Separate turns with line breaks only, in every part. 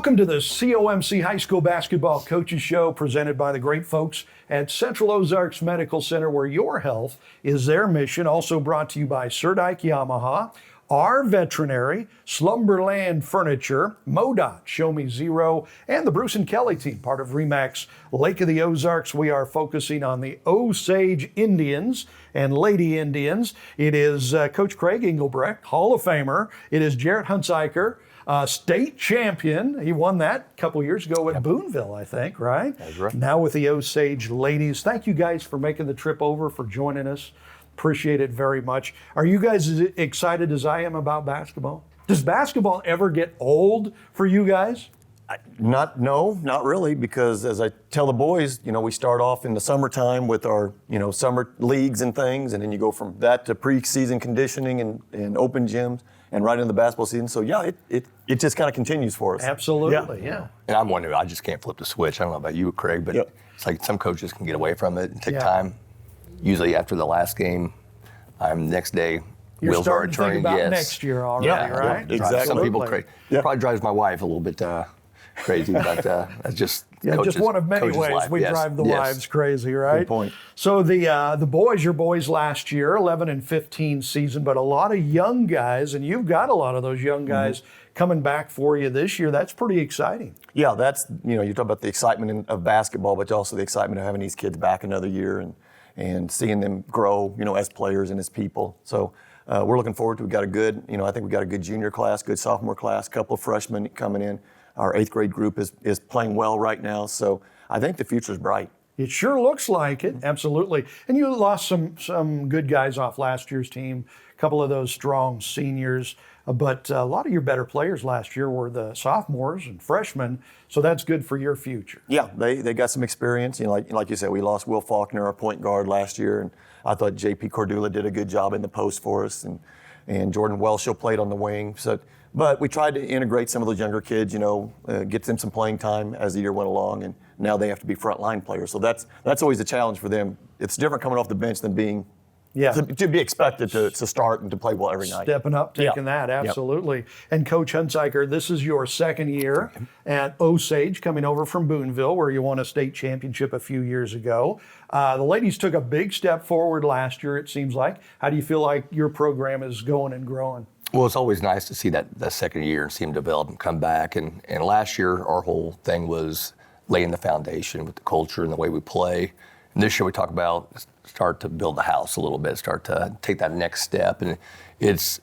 Welcome to the COMC High School Basketball Coaches Show, presented by the great folks at Central Ozarks Medical Center, where your health is their mission. Also brought to you by Surdike Yamaha, our veterinary, Slumberland Furniture, MoDOT, Show Me Zero, and the Bruce and Kelly team, part of RE/MAX Lake of the Ozarks. We are focusing on the Osage Indians and Lady Indians. It is Coach Craig Engelbrecht, Hall of Famer. It is Jarrett Hunziker, state champion. He won that a couple years ago at Boonville, I think, right?
That's right.
Now with the Osage ladies. Thank you guys for making the trip over, for joining us. Appreciate it very much. Are you guys as excited as I am about basketball? Does basketball ever get old for you guys?
No, not really, because as I tell the boys, we start off in the summertime with our, summer leagues and things, and then you go from that to preseason conditioning and open gyms and right into the basketball season. So yeah, it just kind of continues for us.
Absolutely, yeah.
And I'm wondering, I just can't flip the switch. I don't know about you, Craig, but It's like some coaches can get away from it and take time. Usually after the last game, next day,
You're
wheels are
starting to think
turning.
about
Yes.
next year already, right?
Drives
Exactly.
some people crazy. Probably drives my wife a little bit crazy, but that's just
Just one of many ways
life.
we drive the wives crazy, right?
Good point.
So the boys, your boys last year, 11 and 15 season, but a lot of young guys, and you've got a lot of those young guys coming back for you this year. That's pretty exciting.
Yeah, that's, you talk about the excitement of basketball, but also the excitement of having these kids back another year and seeing them grow, as players and as people. So we're looking forward to it. We've got a good, I think we've got a good junior class, good sophomore class, a couple of freshmen coming in. Our 8th grade group is playing well right now. So I think the future's bright.
It sure looks like it, absolutely. And you lost some good guys off last year's team, a couple of those strong seniors, but a lot of your better players last year were the sophomores and freshmen, so that's good for your future.
Yeah, they got some experience. Like you said, we lost Will Faulkner, our point guard, last year, and I thought J.P. Cordula did a good job in the post for us, and Jordan Welshel played on the wing. But we tried to integrate some of those younger kids, get them some playing time as the year went along, and now they have to be frontline players. So that's always a challenge for them. It's different coming off the bench than being to be expected to start and to play well every night.
Stepping up, taking that, absolutely. And Coach Hunziker, this is your second year at Osage, coming over from Boonville, where you won a state championship a few years ago. The ladies took a big step forward last year, it seems like. How do you feel like your program is going and growing?
Well, it's always nice to see that second year and see them develop and come back. And last year, our whole thing was laying the foundation with the culture and the way we play. And this year we talk about start to build the house a little bit, start to take that next step. And it's,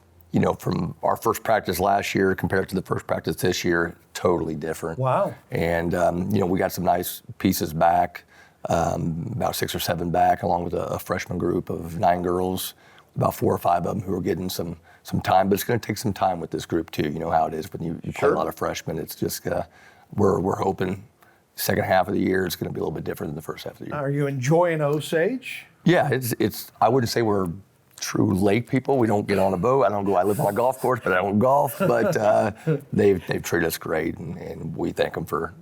from our first practice last year compared to the first practice this year, totally different.
Wow.
And, we got some nice pieces back, about 6 or 7 back, along with a freshman group of 9 girls, about 4 or 5 of them who are getting some time, but it's going to take some time with this group too. You know how it is when you play a lot of freshmen. It's just we're hoping second half of the year it's going to be a little bit different than the first half of the year.
Are you enjoying Osage?
Yeah, it's. I wouldn't say we're true lake people. We don't get on a boat. I live on a golf course, but I don't golf. But they've treated us great, and we thank them for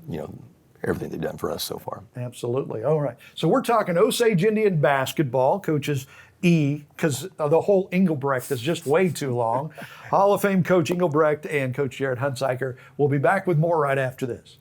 everything they've done for us so far.
Absolutely. All right. So we're talking Osage Indian basketball, coaches because the whole Engelbrecht is just way too long. Hall of Fame Coach Engelbrecht and Coach Jarrett Hunziker. We'll be back with more right after this.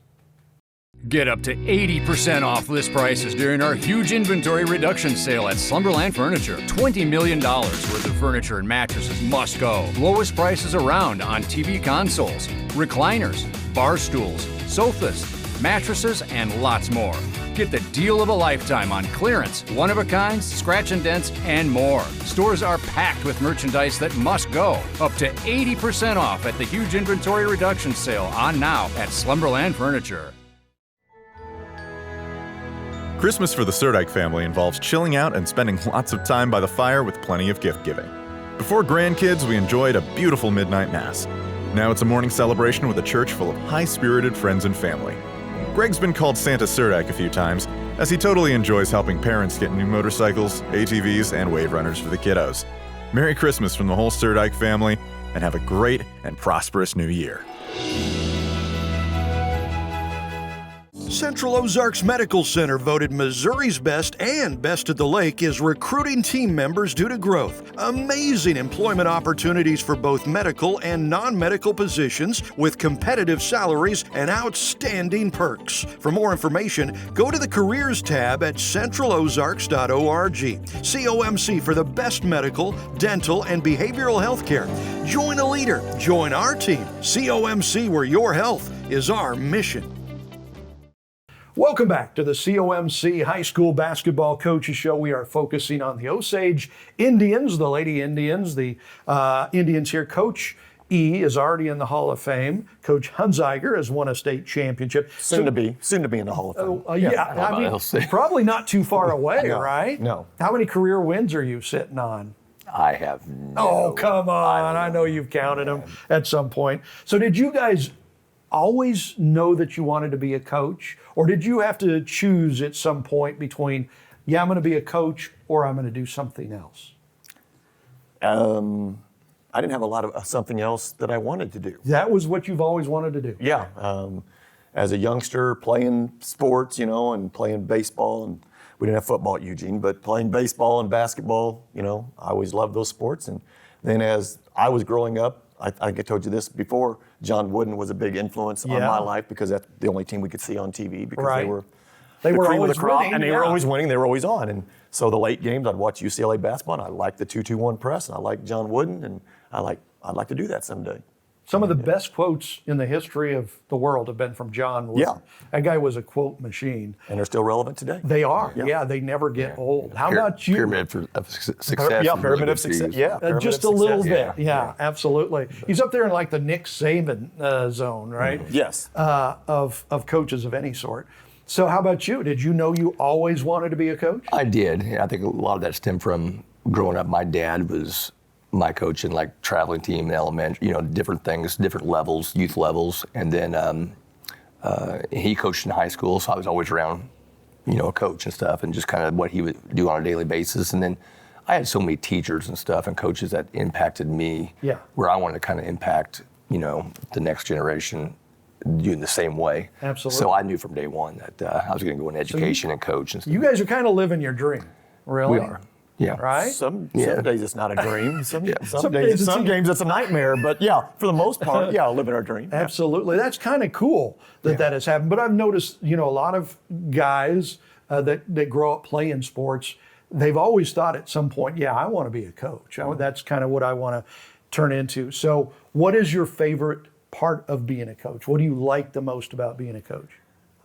Get up to 80% off list prices during our huge inventory reduction sale at Slumberland Furniture. $20 million worth of furniture and mattresses must go. Lowest prices around on TV consoles, recliners, bar stools, sofas, mattresses, and lots more. Get the deal of a lifetime on clearance, one-of-a-kinds, scratch and dents, and more. Stores are packed with merchandise that must go. Up to 80% off at the huge inventory reduction sale on now at Slumberland Furniture.
Christmas for the Surdike family involves chilling out and spending lots of time by the fire with plenty of gift giving. Before grandkids, we enjoyed a beautiful midnight mass. Now it's a morning celebration with a church full of high-spirited friends and family. Greg's been called Santa Surdike a few times, as he totally enjoys helping parents get new motorcycles, ATVs, and wave runners for the kiddos. Merry Christmas from the whole Surdike family, and have a great and prosperous new year.
Central Ozarks Medical Center, voted Missouri's best and best at the lake, is recruiting team members due to growth. Amazing employment opportunities for both medical and non-medical positions with competitive salaries and outstanding perks. For more information, go to the Careers tab at centralozarks.org. COMC for the best medical, dental, and behavioral health care. Join a leader. Join our team. COMC, where your health is our mission. Welcome back to the COMC High School Basketball Coaches Show. We are focusing on the Osage Indians, the Lady Indians, the Indians here. Coach E is already in the Hall of Fame. Coach Hunziger has won a state championship.
Soon to be in the Hall of Fame.
I mean, probably not too far away,
No,
right?
no.
How many career wins are you sitting on?
I have no.
Oh, come on. I know you've counted them at some point. So did you guys always know that you wanted to be a coach? Or did you have to choose at some point between, I'm going to be a coach or I'm going to do something else?
I didn't have a lot of something else that I wanted to do.
That was what you've always wanted to do?
Yeah. As a youngster, playing sports, and playing baseball, and we didn't have football at Eugene, but playing baseball and basketball, I always loved those sports. And then as I was growing up, I think I told you this before, John Wooden was a big influence on my life because that's the only team we could see on TV because they were
always
the crop,
winning,
and they were always winning. They were always on. And so the late games, I'd watch UCLA basketball, and I liked the 2-2-1 press, and I liked John Wooden, and I'd like to do that someday.
Some of the best quotes in the history of the world have been from John Wooden.
Yeah.
That guy was a quote machine.
And they're still relevant today.
They are. Yeah, they never get old. How about you?
Pyramid of success.
Yeah,
is
pyramid
really
of
good to
success.
use.
Yeah, pyramid
Just
of
a little
success.
bit. Yeah, absolutely. He's up there in like the Nick Saban zone, right?
Yes.
Of coaches of any sort. So how about you? Did you know you always wanted to be a coach?
I did. I think a lot of that stemmed from growing up. My dad was my coach in like traveling team in elementary, different things, different levels, youth levels. And then he coached in high school, so I was always around, a coach and stuff and just kind of what he would do on a daily basis. And then I had so many teachers and stuff and coaches that impacted me where I wanted to kind of impact, the next generation doing the same way.
Absolutely.
So I knew from day one that I was going to go in education and coach and stuff.
You guys are kind of living your dream, really.
We are. Yeah.
Right?
Some days it's not a dream. Some
Some
days,
days
some games it's a nightmare. But yeah, for the most part, living our dream.
Absolutely. That's kind of cool that has happened. But I've noticed, a lot of guys that grow up playing sports, they've always thought at some point, I want to be a coach. That's kind of what I want to turn into. So what is your favorite part of being a coach? What do you like the most about being a coach?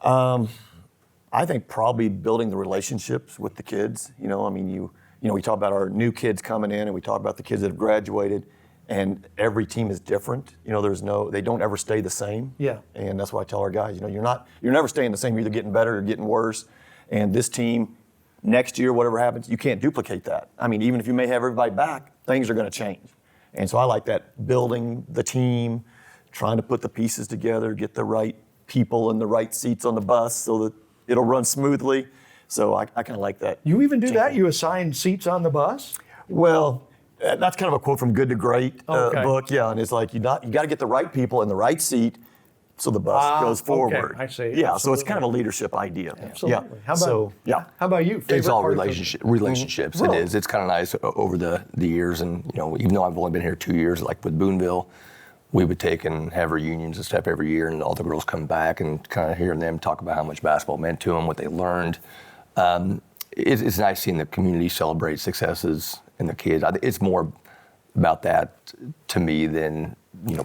I think probably building the relationships with the kids. We talk about our new kids coming in, and we talk about the kids that have graduated, and every team is different. They don't ever stay the same.
Yeah.
And that's why I tell our guys, you're never staying the same. You're either getting better or getting worse. And this team, next year, whatever happens, you can't duplicate that. Even if you may have everybody back, things are going to change. And so I like that, building the team, trying to put the pieces together, get the right people in the right seats on the bus so that it'll run smoothly. So I kind of like that.
You even do that? You assign seats on the bus?
Well, that's kind of a quote from Good to Great book. Yeah, and it's like you got to get the right people in the right seat so the bus goes forward.
I see.
Yeah,
Absolutely.
so it's kind of a leadership idea.
Absolutely.
Yeah.
How about you?
It's
Favorite
all
part of
relationships.
Really?
It is. It's kind of nice over the years. And, even though I've only been here 2 years, like with Boonville, we would take and have reunions and stuff every year, and all the girls come back and kind of hearing them talk about how much basketball meant to them, what they learned. It's nice seeing the community celebrate successes in the kids. It's more about that to me than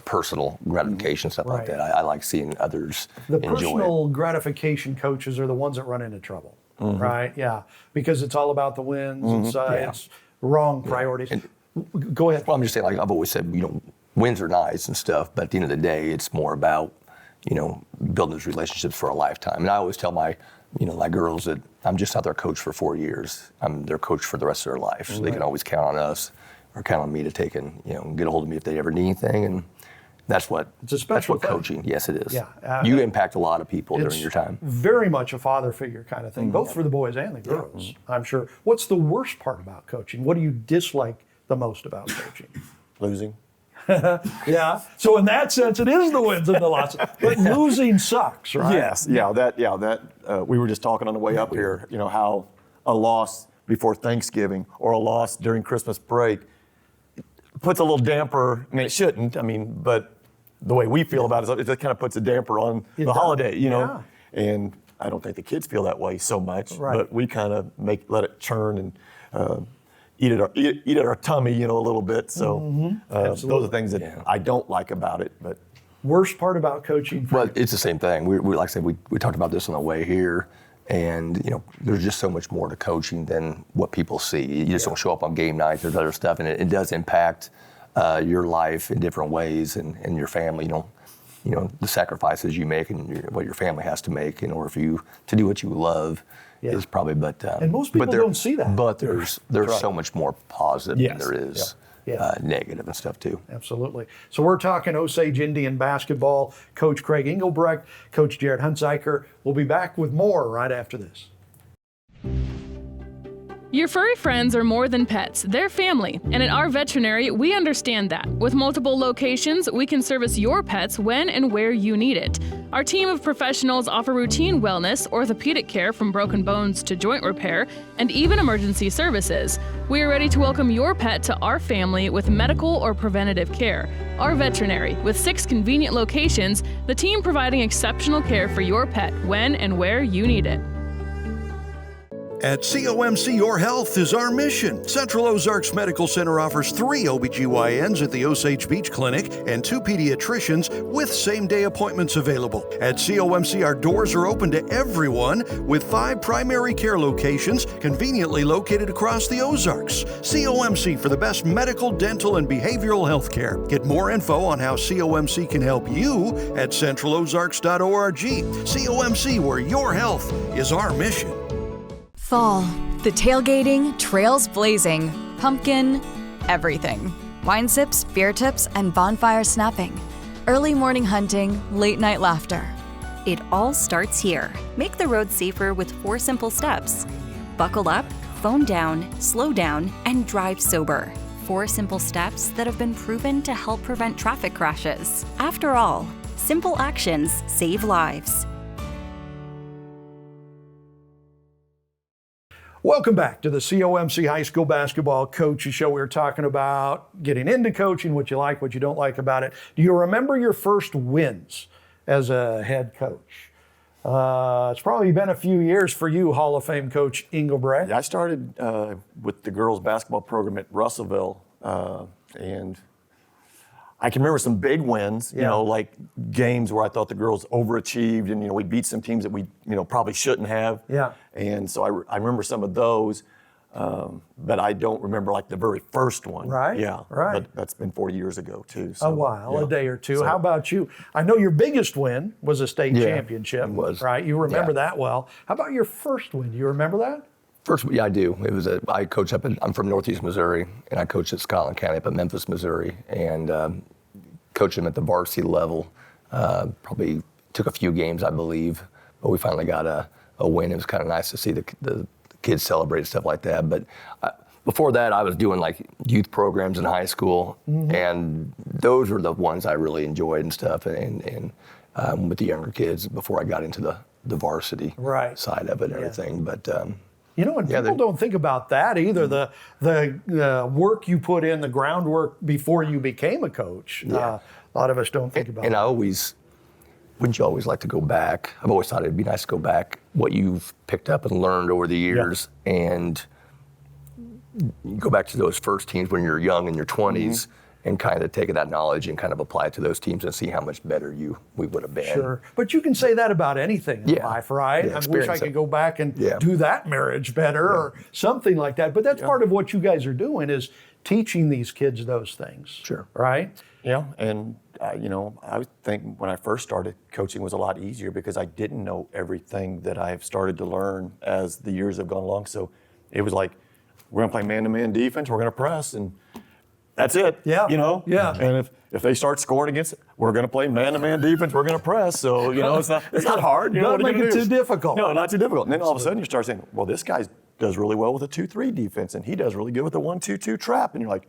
personal gratification, stuff like that. I like seeing others
The
enjoy
personal gratification coaches are the ones that run into trouble, right? Yeah, because it's all about the wins. It's wrong priorities. Go ahead.
Well, I'm just saying, like I've always said, wins are nice and stuff, but at the end of the day, it's more about, building those relationships for a lifetime. And I always tell my girls that I'm just not their coach for 4 years. I'm their coach for the rest of their life. So they can always count on us or count on me to take and, get a hold of me if they ever need anything. And that's what,
It's a special thing.
coaching, yes, it is.
Yeah.
You impact a lot of people during
It's
your time.
very much a father figure kind of thing, both for the boys and the girls, I'm sure. What's the worst part about coaching? What do you dislike the most about coaching?
Losing.
Yeah. So in that sense, it is the wins and the losses. But losing sucks, right?
Yes. That we were just talking on the way up here, how a loss before Thanksgiving or a loss during Christmas break puts a little damper. I mean, it shouldn't. But the way we feel about it kind of puts a damper on the holiday,
Yeah.
And I don't think the kids feel that way so much,
Right.
but we kind of let it churn and eat at our tummy, a little bit. So those are things that I don't like about it. But
Worst part about coaching for
Well,
you?
it's the same thing. We like I said, we talked about this on the way here, and there's just so much more to coaching than what people see. You just don't show up on game night. There's other stuff, and it does impact your life in different ways, and your family. The sacrifices you make and what your family has to make in order for you to do what you love is probably. But
and most people don't see that.
But there's so much more positive than there is negative and stuff too.
Absolutely. So we're talking Osage Indian basketball. Coach Craig Engelbrecht, Coach Jared Hunziker. We'll be back with more right after this.
Your furry friends are more than pets, they're family, and at our veterinary, we understand that. With multiple locations, we can service your pets when and where you need it. Our team of professionals offer routine wellness, orthopedic care from broken bones to joint repair, and even emergency services. We are ready to welcome your pet to our family with medical or preventative care. Our veterinary, with 6 convenient locations, the team providing exceptional care for your pet when and where you need it.
At COMC, your health is our mission. Central Ozarks Medical Center offers 3 OBGYNs at the Osage Beach Clinic and 2 pediatricians with same-day appointments available. At COMC, our doors are open to everyone with 5 primary care locations conveniently located across the Ozarks. COMC for the best medical, dental, and behavioral health care. Get more info on how COMC can help you at centralozarks.org. COMC, where your health is our mission.
Fall. The tailgating, trails blazing, pumpkin, everything. Wine sips, beer tips, and bonfire snapping. Early morning hunting, late night laughter.
It all starts here. Make the road safer with 4 simple steps. Buckle up, phone down, slow down, and drive sober. 4 simple steps that have been proven to help prevent traffic crashes. After all, simple actions save lives.
Welcome back to the COMC High School Basketball Coaches Show. We were talking about getting into coaching, what you like, what you don't like about it. Do you remember your first wins as a head coach? It's probably been a few years for you, Hall of Fame Coach Engelbrecht.
I started with the girls basketball program at Russellville, and I can remember some big wins, like games where I thought the girls overachieved and, we beat some teams that we, probably shouldn't have.
Yeah.
And so I remember some of those, but I don't remember like the very first one.
Right.
Yeah.
Right.
But that's been 40 years ago too. So,
A while,
yeah.
a day or two.
So-
How about you? I know your biggest win was a state championship.
it was.
Right? You remember
Yeah.
that well. How about your first win? Do you remember that?
First, yeah, I do. I coach I'm from Northeast Missouri, and I coached at Scotland County up in Memphis, Missouri, and coached them at the varsity level. Probably took a few games, I believe, but we finally got a win. It was kind of nice to see the kids celebrate and stuff like that. But before that, I was doing like youth programs in high school, and those were the ones I really enjoyed and stuff, and with the younger kids before I got into the varsity side of it and everything. But
and people don't think about that either. The work you put in, the groundwork before you became a coach. A lot of us don't think about
and
that.
Wouldn't you always like to go back? I've always thought it'd be nice to go back, what you've picked up and learned over the years, and you go back to those first teams when you're young in your 20s, and kind of take that knowledge and kind of apply it to those teams and see how much better we would have been.
Sure. But you can say that about anything in life, right?
Yeah,
I wish I
experience
could
it.
go back and do that marriage better or something like that. But that's part of what you guys are doing is teaching these kids those things.
Sure.
Right?
Yeah, and I think when I first started, coaching was a lot easier because I didn't know everything that I've started to learn as the years have gone along. So it was like, we're gonna play man-to-man defense, we're gonna press, and that's it.
Yeah. Yeah.
And if they start scoring against it, we're gonna play man-to-man defense, we're gonna press. So it's not hard.
Don't
what are you
make it
gonna
too
do?
difficult.
No, not too difficult. And then all of a sudden you start saying, well, this guy does really well with a 2-3 defense, and he does really good with a 1-2-2 trap, and you're like,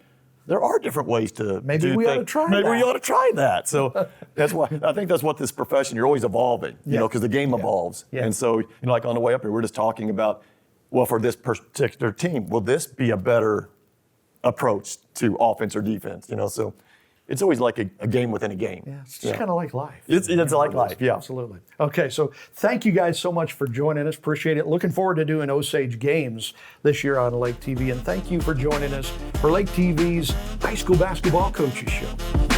there are different ways to
Maybe
do
we ought to
things.
try
Maybe
that.
we ought to try that. So that's why I think that's what this profession, you're always evolving,
Yeah.
because the game evolves.
Yeah.
And so, like on the way up here, we're just talking about, well, for this particular team, will this be a better approach to offense or defense? So it's always like a game within a game.
Yeah, it's just kind of like life.
It's like life, yeah.
Absolutely. Okay, so thank you guys so much for joining us. Appreciate it. Looking forward to doing Osage games this year on Lake TV. And thank you for joining us for Lake TV's High School Basketball Coaches Show.